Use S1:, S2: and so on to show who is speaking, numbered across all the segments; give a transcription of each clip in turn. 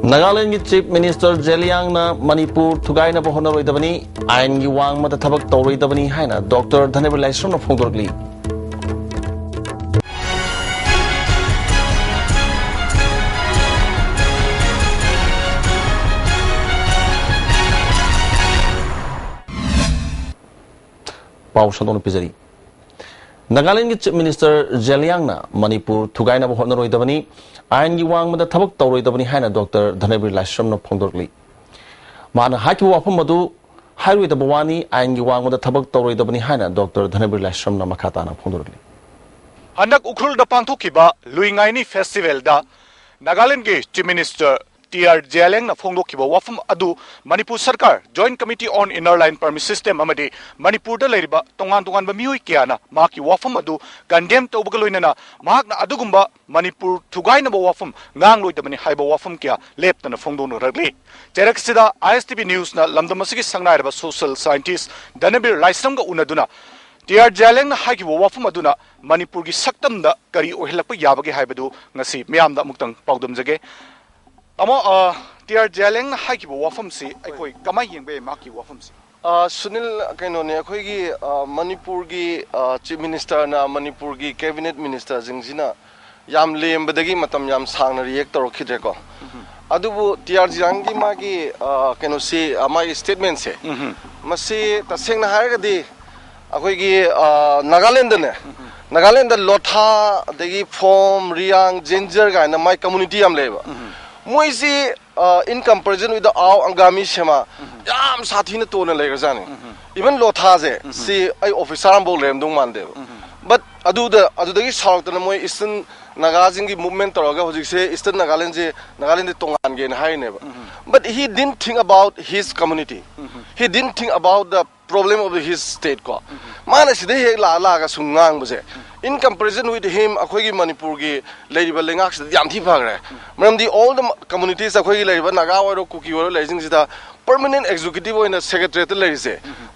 S1: Nagaland ki Chief Minister Jeliang na Manipur thugai na bohona roi dabani ain gi wang mata thabak tawroi dabani haina Dr. Dhanebir Laisram na phongdorli Pau Shandon Pizari Nagaland ki Chief Minister Jeliang na Manipur thugai na bohona roi dabani ain gi wang mata thabak tawroi dabani haina Dr. Dhanebir Laisram na phongdorli Mana haki wafam madu hairui da bawani ain gi wang mata thabak tawroi dabani haina Dr. Dhanebir Laisram na makhata na phongdorli
S2: Handak ukhul da pangthokiba luingai ni festival da Nagaland ki Chief Minister TR Jeliang na phongdokiba wafam adu Manipur Sarkar Joint Committee on Inner Line Permit System amadi Manipur da leiriba tongan ba mioi kiana maki wafam adu condemn tawbaga loinana mahakna adugumba Manipur thugai na ba wafam ngang loi dabani haiba wafam kya leptana phongdon ragli Cheraksida Istv News na lamdamasigi sangnai ba social scientist Dhanebir Laisram ga unaduna TR Jeliang na hagi wafam aduna Manipur gi saktam da kari ohilakpa yabage haibadu ngasi miyam da muktang pawdum jage Amo TR Jeliang na hagi wafam si aikoi kamai yengbe maki wafam si
S3: Sunil kainone akhoi gi Manipur gi Chief Minister na Manipur gi Cabinet Minister jingsina yam lembadagi matam yam sangna react torokidre ko adubu TR Jeliang gi magi kaino si amai statement se masi taseng na hargadi akhoi gi Nagaland ne Nagaland lotha dagi form riang ginger ga na my community am leba Moisi in comparison with the Angami Shema, Yam Satina Tona Legazani. Even Lothaze, see, I officer and Bolem don't mande. But Adu South and Moy Eastern Nagazingi movement or what you say, Eastern Nagaland Tongan and high never. But he didn't think about his community. He didn't think about the problem of his state. Manas de la Sungang was in comparison with him, Akogi Manipurgi, Lady Balingaks, Yamti Pagre. Madam, all the communities of Kogi, Nagawa, Kuki, Legends, the permanent executive in the secretary,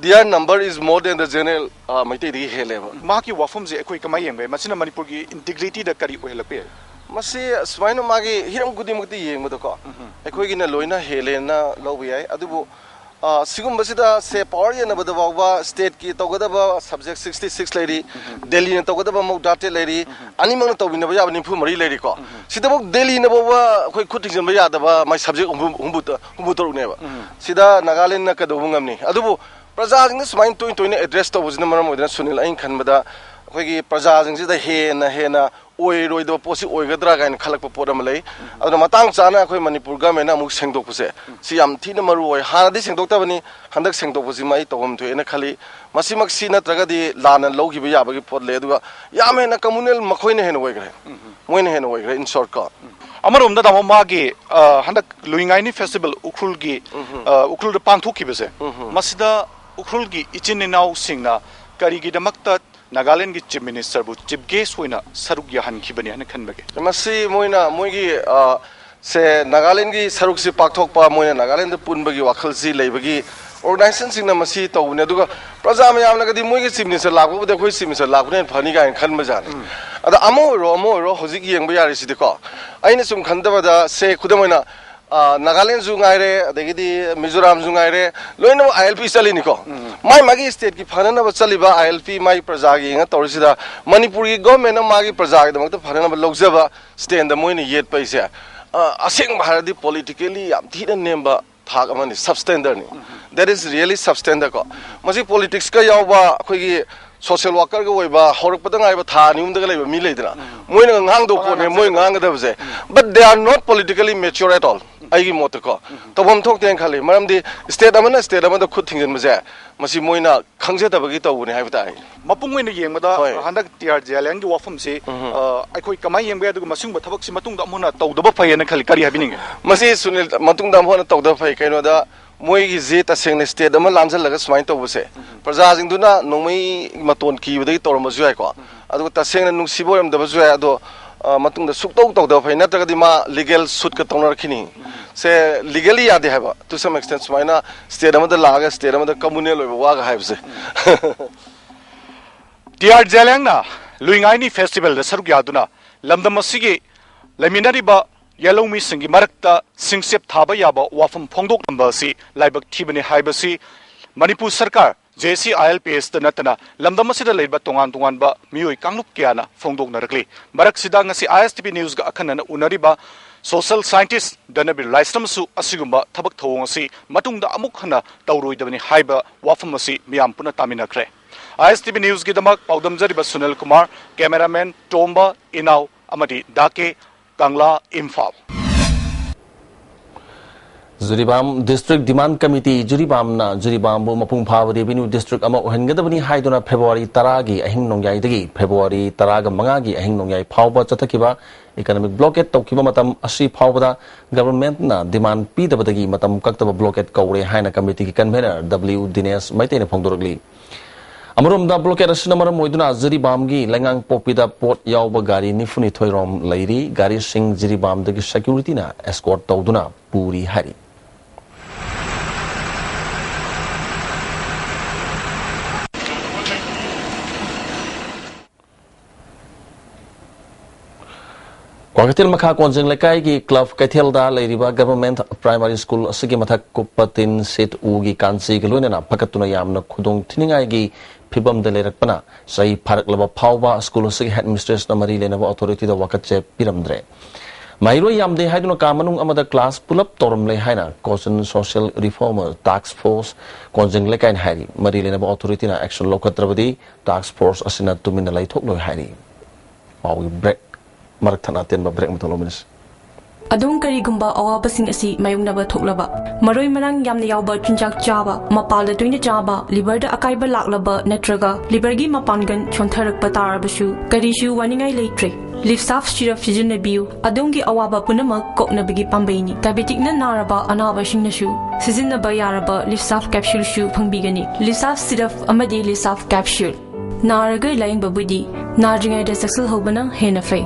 S3: their number is more than the general Matidi level.
S2: Maki Wafum, the Equicamayam, Masina Manipurgi integrity the Kari Ohilape.
S3: Masi Swino Magi, Hiram Gudimuti, Mutoko, Equigina Loina, Helena, Lovi, Adubu. Sigum basida se power na badawa state ki togadaba subject 66 lady Delhi na togadaba mogdate lady animal na tawina baya ni phumari lady ko sida bok Delhi na bawa khoi khuting jam baya daba my subject humbutor ne ba sida Nagaland na kadobungam ni adubu praja jing smain toin address to bujna maram odna sunil ain khanbada khoi gi praja jing sida hena oi roi do posi oi gadra gain khalak pa podam lei aduna matang chana khoi Manipur ga mena muk sengdok puse si yam thina maru oi ha di sengdok ta bani handak sengdok pusi mai tawam thu ena khali masimak si na traga di lana logi ba ya ba gi pod le aduga yam hena communal makhoi ne hen oi gre moine hen oi gre in short ka
S2: Amarum da damo magi handak luingai ni festival ukhul gi ukhul da pangthok ki bese masida ukhul gi ichininaw singna kari gi damakta Nagaland ki Chief Minister bu Chief Guest hoina saruk yahan khibani han khanbage
S3: masi moina moigi se Nagaland ki saruk si pakthok pa moina Nagaland punbagi wakhal si leibagi organization sing na masi tawne aduga praja mayam na gadi moigi Chief Minister lakbu de khoi Chief Minister lakune phani ga khanba jan ada amo ro hojik yengba yari si de ko aina sum khandaba da se khudamoina Nagaland Zungaire, the Mizoram Zungaire, Loino ILP Salinico. My Magi state, Panana Saliba, ILP, my Prasagi, and Torisida, Manipuri government, Magi Prasag, the Mata Panama Loxeva, stay in the Moini yet Paisa. A sing Haradi politically, didn't number Tagaman is substandard. That is really substandard. Masi politics Kayawa, social worker go ba horok patang ay ba tha nium de le mi le dina moi na ngang do ko ne moi ngang da bse but they are not politically mature at all ai gi mot ko to bom thok ten khali maram di state amana da khut thingin ma ja masi moi na khangje da ba gi to ne hai ba tai
S2: mapung moi na yeng ma da handak TR Jeliang gi wafam se ai khoi kamai yeng ba du masung ba thabak si matung da amuna taw da ba phai na khali kari habining
S3: masi sunil matung da amuna taw da phai kaino da moi gi je ta seng ne state ama lanjal laga smain to bse praja jing duna nomai maton ki bidai tor ma juai ko adu ta seng na nung sibo yam da ba juai ado matung da sukto to da phai na ta di ma legal suit ka tonar khini se legally ya de haba to some extent smaina state ama da laga state ama da communal wa ga haibse
S2: TR Jeliang na luingai ni festival da saruk ya duna lamdam asigi laminari ba ꯌꯦꯂꯧꯃꯤ ꯁꯤꯡꯒꯤ ꯃꯔꯛꯇ ꯁꯤꯡꯁꯦꯞ ꯊꯥꯕ ꯌꯥꯕ ꯋꯥꯐꯝ ꯐꯣꯡꯗꯣꯛꯂꯝꯕ ꯑꯁꯤ ꯂꯥꯏꯕꯛ ꯊꯤꯕꯅꯤ ꯍꯥꯏꯕꯁꯤ ꯃꯅꯤꯄꯨꯔ ꯁꯔꯀꯥꯔ JCILPSꯇ ꯅꯠꯇꯅ ꯂꯝꯗꯝ ꯑꯁꯤꯗ ꯂꯩꯕ ꯇꯣꯉꯥꯟ ꯇꯣꯉꯥꯟꯕ ꯃꯤꯑꯣꯏ ꯀꯥꯡꯂꯨꯞ ꯀꯌꯥꯅ ꯐꯣꯡꯗꯣꯛꯅꯔꯛꯂꯤ ꯃꯔꯛꯁꯤꯗ ꯉꯁꯤ ISTV ꯅ꯭ꯌꯨꯁꯒ ꯑꯈꯟꯅꯅ ꯎꯅꯔꯤꯕ ꯁꯣꯁꯤꯌꯦꯜ ꯁꯥꯏꯟꯇꯤꯁꯠ ꯙꯅꯕꯤꯔ ꯂꯥꯏꯁ꯭ꯔꯝꯁꯨ ꯑꯁꯤꯒꯨꯝꯕ ꯊꯕꯛ ꯊꯧꯑꯣꯡ ꯑꯁꯤ ꯃꯇꯨꯡꯗ ꯑꯃꯨꯛ ꯍꯟꯅ ꯇꯧꯔꯣꯏꯗꯕꯅꯤ ꯍꯥꯏꯕ ꯋꯥꯐꯝ ꯑꯁꯤ ꯃꯤꯌꯥꯝ ꯄꯨꯟꯅ ꯇꯥꯃꯤꯟꯅꯈ꯭ꯔꯦ ISTV ꯅ꯭ꯌꯨꯁꯒꯤꯗꯃꯛ ꯄꯥꯎꯗꯝꯖꯔꯤꯕ ꯁꯨꯅꯤꯜ ꯀꯨꯃꯥꯔ ꯀꯦꯃꯦꯔꯥꯃꯦꯟ ꯇꯣꯝꯕ ꯏꯅꯥꯎ ꯑꯃꯗꯤ ꯗꯥꯀꯦ Kangla Imphal
S1: Juribam District Demand Committee Juribamna Juribambu Mapung Pha Revenue District ama ohengadabani haiduna February 10 gi ahing nongyai dagi February 10 ga manga gi ahing nongyai phawba chathakiba economic blockade tawkiba matam asi phawbada government na demand pi dabadagi matam kaktaba blockade kaure haina committee ki convener W Dinesh Maitene phongdoragli Amurumda blockade asina maram moiduna Juribam gi lengang popida port yawba gari nifuni thoirom lairi gari sing Juribam dagi security na escort tawduna puri hari Kwakatil Makha Konjeng Lekai ki Club Kaithelda Leiriba Government Primary School asigi mathak kupatin sit ugi kansi gelunena pakatuna yamna khudong thiningai gi phibam de lerakpana sai pharaklaba phawba school asigi headmistress na mari lenaba authority da wakatche piramdre Mairo yamde haiduna kamanung amada class pull-up torum le haina Caution Social Reformer Task Force Konjeng Lekai hari mari lenaba authority na action lokatrabadi Task Force asina tumina lai thoklo hari Mawi break Marakthana tenba break matolominis
S4: Adong karigumba awabasing asi mayungnaba thoklaba maroi marang yamna yawba chunjak chaba mapalda toina chaba liverda akaiba laklaba natraga livergi mapangan chontharakpa tarabasu karishu waningai leitre lifsaf syrup sijinabiu adongi awaba punamak koknabigi pambaini diabetic na naraba anabasingnasu sijinaba yaraba lifsaf capsule shu phangbigani lifsaf syrup amadi lifsaf capsule naraga laingba budi nadringai da successful hobana hena fai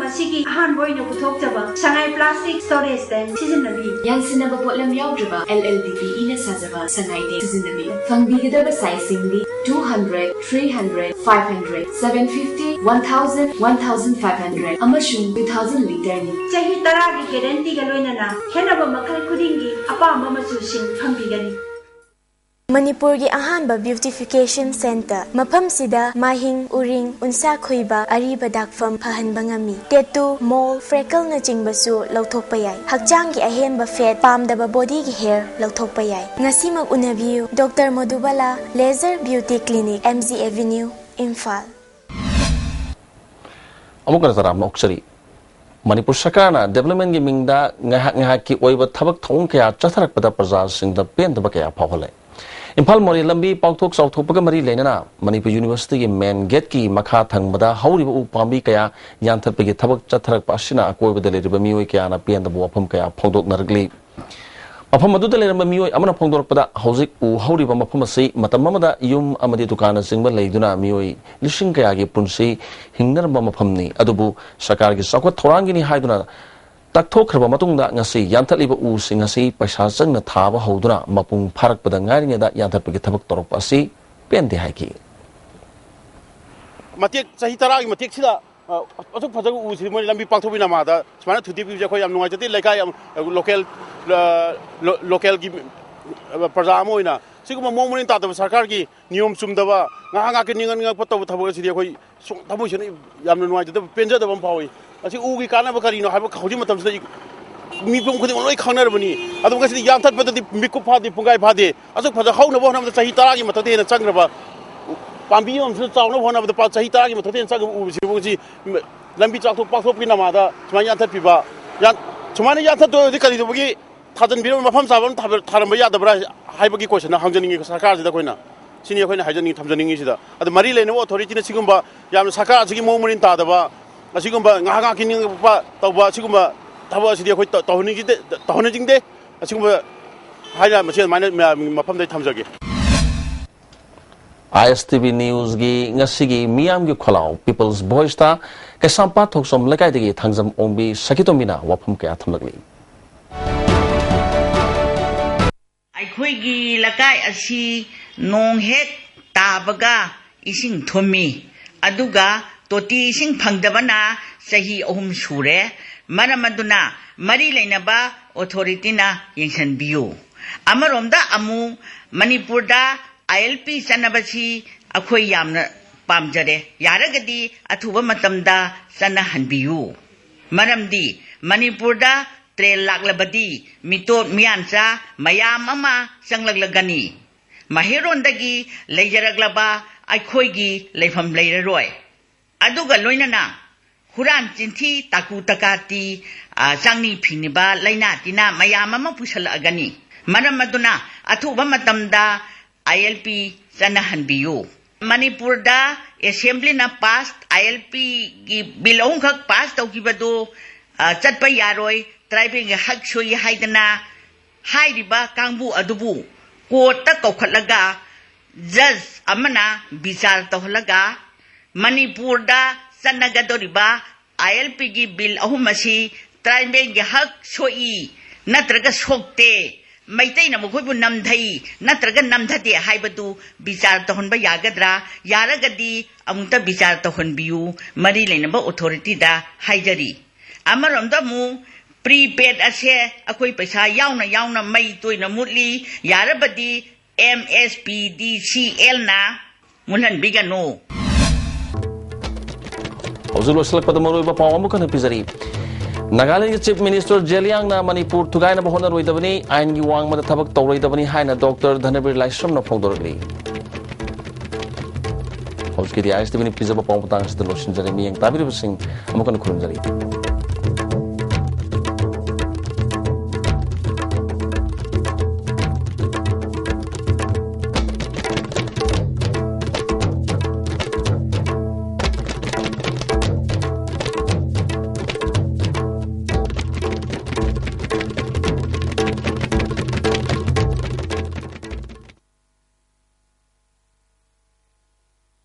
S5: Masigi han boy no puthok jaba sangai plastic storage tank sijinabi
S6: yansinaba potlam yawdriba LLDP ina sajaba sangai de sijinabi fangbigidaba sizing di 200 300 500 750 1000 1500 amashun 2000 liter ni
S5: chahi taragi guarantee ga loinana henaba makhal khudingi apamba machu sing fangbigani
S7: Manipuri ahanba beautification center mafam sida mahing uring unsa khoiba ariba dakfam phahanba ngami tattoo mole freckle na chingbasu lauthokpa yai hakchang gi ahenba fat pamdaba body gi hair lauthokpa yai ngasimak unabiu Dr Madhubala Laser Beauty Clinic MZ Avenue Imphal
S1: Amukar taram oksari Manipur Sakarna development gi mingda ngahak ki oiba thabak thong kaya chatharakpada praja singda pendaba kaya phawhale Impal Mori Lambi Pautok South Hopagamari Lenana, Manipur University main gate ki Makha Thangmada, Howriba Upambi Kaya, Yantapigi Tabak Chatharak Pasina, Akoi with the Leriba Mui Kiana, Pian the Wapam Kaya, Pondok Nargli. Apamadu the Lerma Mui, Amana Pondok Pada, Hosik, Howriba Mapamasi, Matamamada, Yum Amadi Tukana, Singba Leduna, Mui, Lishin Kayagi Punsi, Hingner Mamapamni, Adubu, Sakargi, Sakwa Torangini Haiduna. Takthokraba matungda ngasi yanthaliba u singasi paisa changna thaba hoduna mapung pharak pada ngari da yanthapagi thabak torok asi pende haiki
S8: matek sahi tara gi matek sida asuk phajag u si moi lambi pangthobina ma da smana thuti bi je khoi am nungai jati lekai am local gi praja moina siguma momunin ta da sarkar gi niyom chumdaba nga ke ningan nga pataw thabak si khoi thaboi sene yam nungai jati penja da bam pawi asi ugi kana bakari no haba khawji matam sida mi pum khodi loi khangnar bani adu ngasi yam that patati miku phadi pungai phadi asuk phaja hauna bo nam sahi tara gi matate na changraba pambi yom su chawna bo nam da pa sahi tara gi matate na chang u si bo si lambi chak thok pak thok pina ma da chmani yan that piba yan chmani yan that do di kali do gi thajan biro mafam sabam tharam ba ya da bra haibagi question na hangjaningi sarkar sida koina sini koina haijaningi thamjaningi sida adu mari leno authority na sigumba yam sarkar asigi momurin ta da ba asigumba ngaha kining pa tawba asigumba thaba asidi khoi tawhonijingde asigumba haina machine mine mafam dai thamjage
S1: ISTV News gi ngasigi miyam gi kholau People's Voice ta kasampa thoksom lekai degi thangjam ongbi sakitomina wafam kaya thamlagli
S9: ꯑꯩꯈꯣꯏꯒꯤ ꯂꯩꯀꯥꯏ ꯑꯁꯤ ꯅꯣꯡ ꯍꯦꯛ ꯇꯥꯕꯒ ꯏꯁꯤꯡ ꯊꯨꯝꯃꯤ ꯑꯗꯨꯒ toti sing phangdabana sahi ahum sure maramaduna mari leinaba authority na yengsanbiyu amaromda amu Manipur da ILP sanabasi akhoi yamna pamjare yaragadi athuba matamda sanahanbiyu maramdi Manipur da trail laglabadi mitot miansa mayam ama sanglaglagani mahiron-dagi leijaraglaba aikoigi leifam leiraroi aduga loinana huran chinthi taku takati sangni phiniba laina tina mayam ama pusalagani maramaduna athuba matamda ILP sanahanbiyu Manipur da assembly na pass ILP gi bill khak pass tawkibadu chatpa yaroi tribing hak soi haidana hairiba kangbu adubu kota kaukhatlaga judge amana bichar tohlaga Manipur da sanagadoriba ILP gi bill ahumasi tribing gi hak soi natraga sokte maitai na mukhoibu namdhai natraga namdhate haibadu bichar tohonba yagadra yaragadi amunta bichar tohonbiyu mari leinaba authority da haijari amaramda mu prepaid ase akoi paisa yauna mai toina mutli yarabadi MSPDCL na mulhan bigano
S1: Hausulo selak maroi ba paw amukan pizari Nagaland Chief Minister Jeliang na Manipur tugay na bahon na roidabani ayn giwang matathabak tawroidabani haina Dr. Dhanabir Laishram na phongdoragli Hauskidi Istv ni pizaba paw patang sa daloshin jari miyang tabiribasing amukan khurunjari